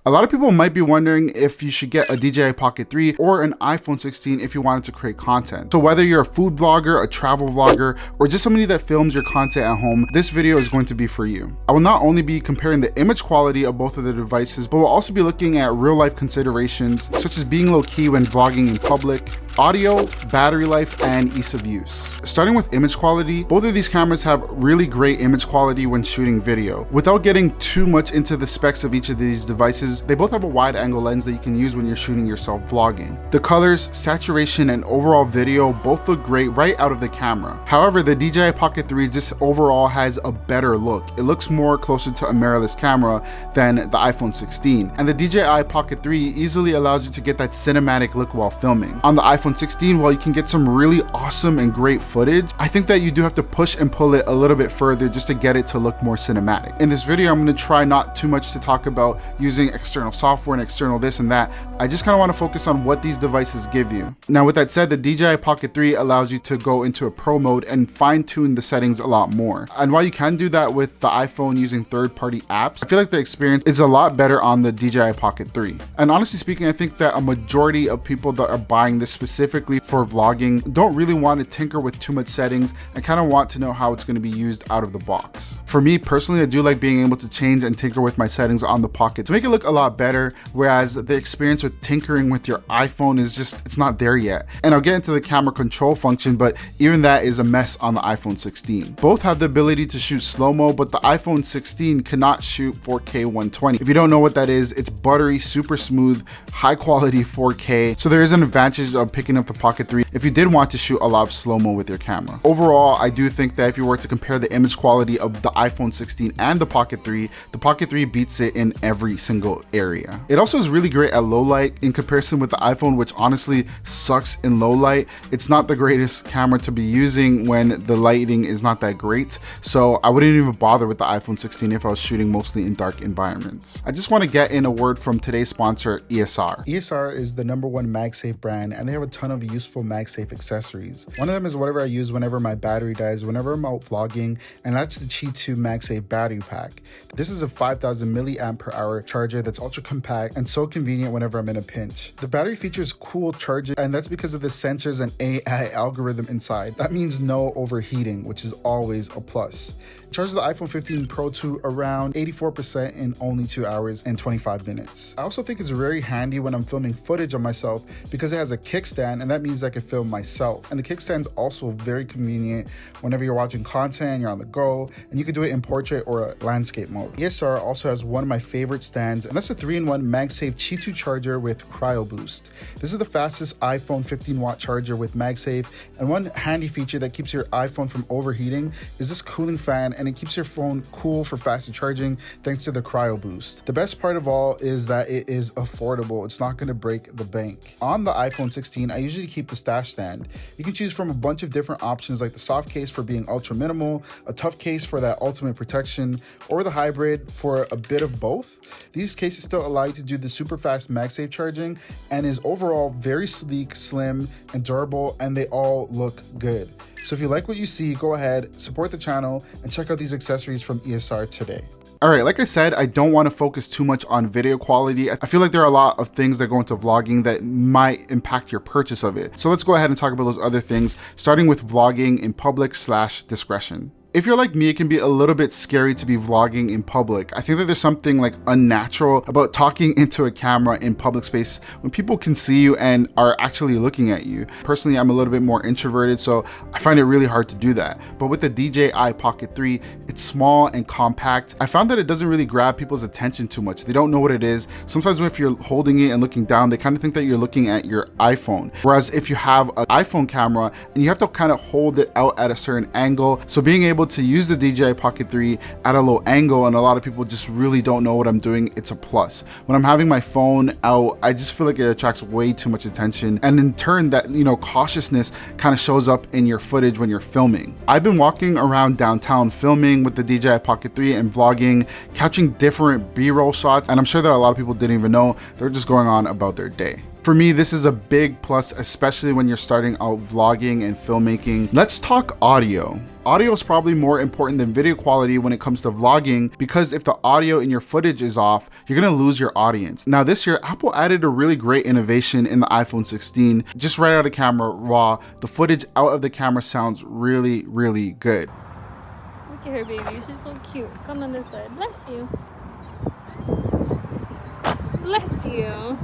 A lot of people might be wondering if you should get a DJI Pocket 3 or an iPhone 16 if you wanted to create content. So whether you're a food vlogger, a travel vlogger, or just somebody that films your content at home, this video is going to be for you. I will not only be comparing the image quality of both of the devices, but we'll also be looking at real life considerations such as being low key when vlogging in public, audio, battery life, and ease of use. Starting with image quality, both of these cameras have really great image quality when shooting video. Without getting too much into the specs of each of these devices, they both have a wide angle lens that you can use when you're shooting yourself vlogging. The colors, saturation, and overall video both look great right out of the camera. However, the DJI Pocket 3 just overall has a better look. It looks more closer to a mirrorless camera than the iPhone 16. And the DJI Pocket 3 easily allows you to get that cinematic look while filming. On the iPhone 16, while you can get some really awesome and great footage, I think that you do have to push and pull it a little bit further just to get it to look more cinematic. In this video, I'm going to try not too much to talk about using external software and external this and that. I just kind of want to focus on what these devices give you. Now, with that said, the DJI Pocket 3 allows you to go into a pro mode and fine-tune the settings a lot more. And while you can do that with the iPhone using third-party apps, I feel like the experience is a lot better on the DJI Pocket 3. And honestly speaking, I think that a majority of people that are buying this specifically for vlogging don't really want to tinker with too much settings and kind of want to know how it's going to be used out of the box. For me personally, I do like being able to change and tinker with my settings on the Pocket to make it look a lot better, whereas the experience with tinkering with your iPhone is just, it's not there yet. And I'll get into the camera control function, but even that is a mess on the iPhone 16. Both have the ability to shoot slow-mo, but the iPhone 16 cannot shoot 4K 120. If you don't know what that is, it's buttery, super smooth, high quality 4K. So there is an advantage of picking up the Pocket 3 if you did want to shoot a lot of slow-mo with your camera. Overall, I do think that if you were to compare the image quality of the iPhone 16 and the Pocket 3 beats it in every single area. It also is really great at low light in comparison with the iPhone, which honestly sucks in low light. It's not the greatest camera to be using when the lighting is not that great. So I wouldn't even bother with the iPhone 16 if I was shooting mostly in dark environments. I just want to get in a word from today's sponsor, ESR. ESR is the #1 MagSafe brand, and they have a ton of useful MagSafe accessories. One of them is whatever I use whenever my battery dies, whenever I'm out vlogging, and that's the Qi 2 MagSafe battery pack. This is a 5000 milliamp per hour charger that's ultra compact and so convenient whenever I'm in a pinch. The battery features cool charging, and that's because of the sensors and AI algorithm inside. That means no overheating, which is always a plus. It charges the iPhone 15 Pro to around 84% in only 2 hours and 25 minutes. I also think it's very handy when I'm filming footage of myself because it has a kickstand, and that means I can film myself. And the kickstand's also very convenient whenever you're watching content, you're on the go, and you can do it in portrait or landscape mode. ESR also has one of my favorite stands, and that's a 3-in-1 MagSafe Qi 2 charger with Cryo Boost. This is the fastest iPhone 15-watt charger with MagSafe, and one handy feature that keeps your iPhone from overheating is this cooling fan, and it keeps your phone cool for faster charging thanks to the Cryo Boost. The best part of all is that it is affordable. It's not going to break the bank. On the iPhone 16, I usually keep the stash stand. You can choose from a bunch of different options like the soft case for being ultra minimal, a tough case for that ultimate protection, or the hybrid for a bit of both. These cases still allow you to do the super fast MagSafe charging and is overall very sleek, slim, and durable, and they all look good. So if you like what you see, go ahead, support the channel, and check out these accessories from ESR today. All right, like I said, I don't want to focus too much on video quality. I feel like there are a lot of things that go into vlogging that might impact your purchase of it. So let's go ahead and talk about those other things, starting with vlogging in public / discretion. If you're like me, it can be a little bit scary to be vlogging in public. I think that there's something like unnatural about talking into a camera in public space when people can see you and are actually looking at you. Personally, I'm a little bit more introverted, so I find it really hard to do that. But with the DJI Pocket 3, it's small and compact. I found that it doesn't really grab people's attention too much. They don't know what it is. Sometimes if you're holding it and looking down, they kind of think that you're looking at your iPhone. Whereas if you have an iPhone camera and you have to kind of hold it out at a certain angle, so being able to use the DJI Pocket 3 at a low angle, and a lot of people just really don't know what I'm doing, it's a plus. When I'm having my phone out, I just feel like it attracts way too much attention, and in turn that, cautiousness kind of shows up in your footage when you're filming. I've been walking around downtown filming with the DJI Pocket 3 and vlogging, capturing different B-roll shots, and I'm sure that a lot of people didn't even know. They're just going on about their day. For me, this is a big plus, especially when you're starting out vlogging and filmmaking. Let's talk audio. Audio is probably more important than video quality when it comes to vlogging, because if the audio in your footage is off, you're gonna lose your audience. Now this year, Apple added a really great innovation in the iPhone 16. Just right out of camera, raw, the footage out of the camera sounds really, really good. Look at her, baby. She's so cute. Come on this side. Bless you. Bless you.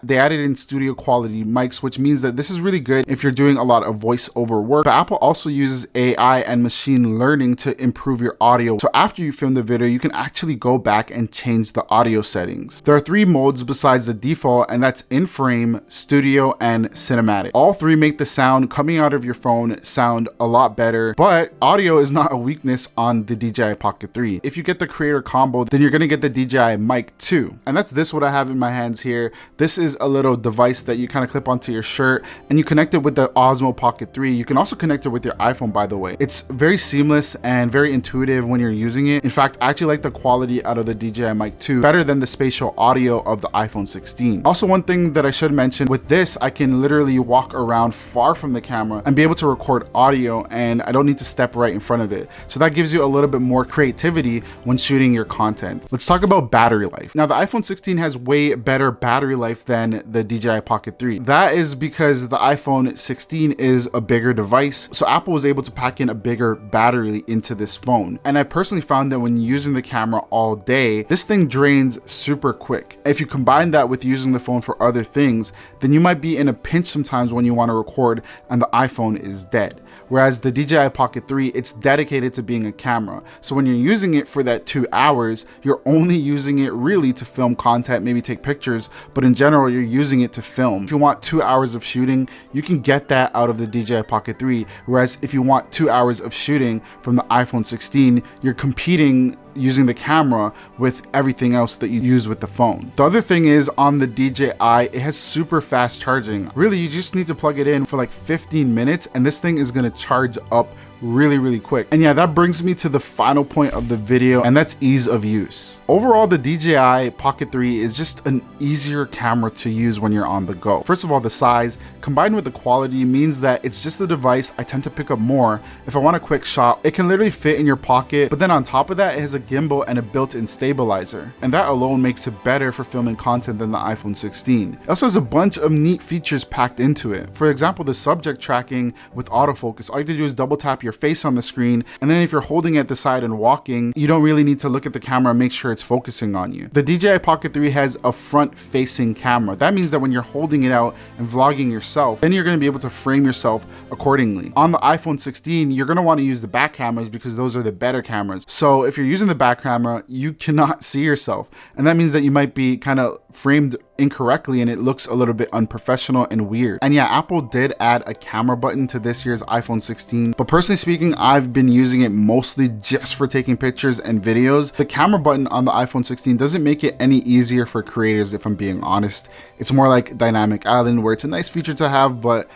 They added in studio quality mics, which means that this is really good if you're doing a lot of voiceover work. But Apple also uses AI and machine learning to improve your audio. So after you film the video, you can actually go back and change the audio settings. There are 3 modes besides the default, and that's in frame, studio, and cinematic. All 3 make the sound coming out of your phone sound a lot better, but audio is not a weakness on the DJI Pocket 3. If you get the creator combo, then you're gonna get the DJI Mic too. And that's this what I have in my hands here. This is a little device that you kind of clip onto your shirt and you connect it with the Osmo Pocket 3. You can also connect it with your iPhone, by the way. It's very seamless and very intuitive when you're using it. In fact, I actually like the quality out of the DJI Mic 2 better than the spatial audio of the iPhone 16. Also, one thing that I should mention, with this, I can literally walk around far from the camera and be able to record audio, and I don't need to step right in front of it. So that gives you a little bit more creativity when shooting your content. Let's talk about battery life. Now, the iPhone 16 has way better battery life than the DJI Pocket 3. That is because the iPhone 16 is a bigger device, so Apple was able to pack in a bigger battery into this phone. And I personally found that when using the camera all day, this thing drains super quick. If you combine that with using the phone for other things, then you might be in a pinch sometimes when you want to record and the iPhone is dead. Whereas the DJI Pocket 3, it's dedicated to being a camera. So when you're using it for that 2 hours, you're only using it really to film content, maybe take pictures, but in general, you're using it to film. If you want 2 hours of shooting, you can get that out of the DJI Pocket 3. Whereas if you want 2 hours of shooting from the iPhone 16, you're competing using the camera with everything else that you use with the phone. The other thing is, on the DJI, it has super fast charging. Really, you just need to plug it in for like 15 minutes and this thing is gonna charge up really quick. And yeah, that brings me to the final point of the video, and that's ease of use. Overall, the DJI Pocket 3 is just an easier camera to use when you're on the go. First of all, the size combined with the quality means that it's just a device I tend to pick up more if I want a quick shot. It can literally fit in your pocket, but then on top of that, it has a gimbal and a built-in stabilizer, and that alone makes it better for filming content than the iPhone 16. It also has a bunch of neat features packed into it. For example, the subject tracking with autofocus. All you have to do is double tap your face on the screen, and then if you're holding it at the side and walking, you don't really need to look at the camera and make sure it's focusing on you. The DJI Pocket 3 has a front-facing camera. That means that when you're holding it out and vlogging yourself, then you're going to be able to frame yourself accordingly. On the iPhone 16, you're going to want to use the back cameras because those are the better cameras. So if you're using the back camera, you cannot see yourself, and that means that you might be kind of framed incorrectly and it looks a little bit unprofessional and weird. And yeah, Apple did add a camera button to this year's iPhone 16, but personally speaking, I've been using it mostly just for taking pictures and videos. The camera button on the iPhone 16 doesn't make it any easier for creators, if I'm being honest. It's more like Dynamic Island, where it's a nice feature to have, but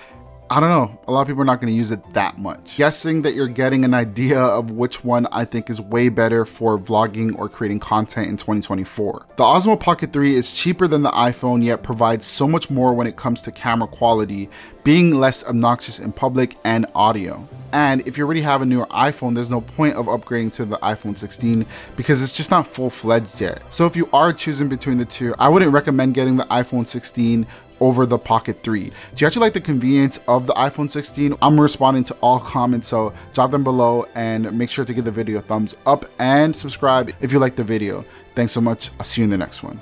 I don't know, a lot of people are not going to use it that much. Guessing that you're getting an idea of which one I think is way better for vlogging or creating content in 2024. The Osmo Pocket 3 is cheaper than the iPhone, yet provides so much more when it comes to camera quality, being less obnoxious in public, and audio. And if you already have a newer iPhone, there's no point of upgrading to the iPhone 16 because it's just not full-fledged yet. So if you are choosing between the two, I wouldn't recommend getting the iPhone 16 over the Pocket 3. Do you actually like the convenience of the iPhone 16? I'm responding to all comments, so drop them below and make sure to give the video a thumbs up and subscribe if you like the video. Thanks so much. I'll see you in the next one.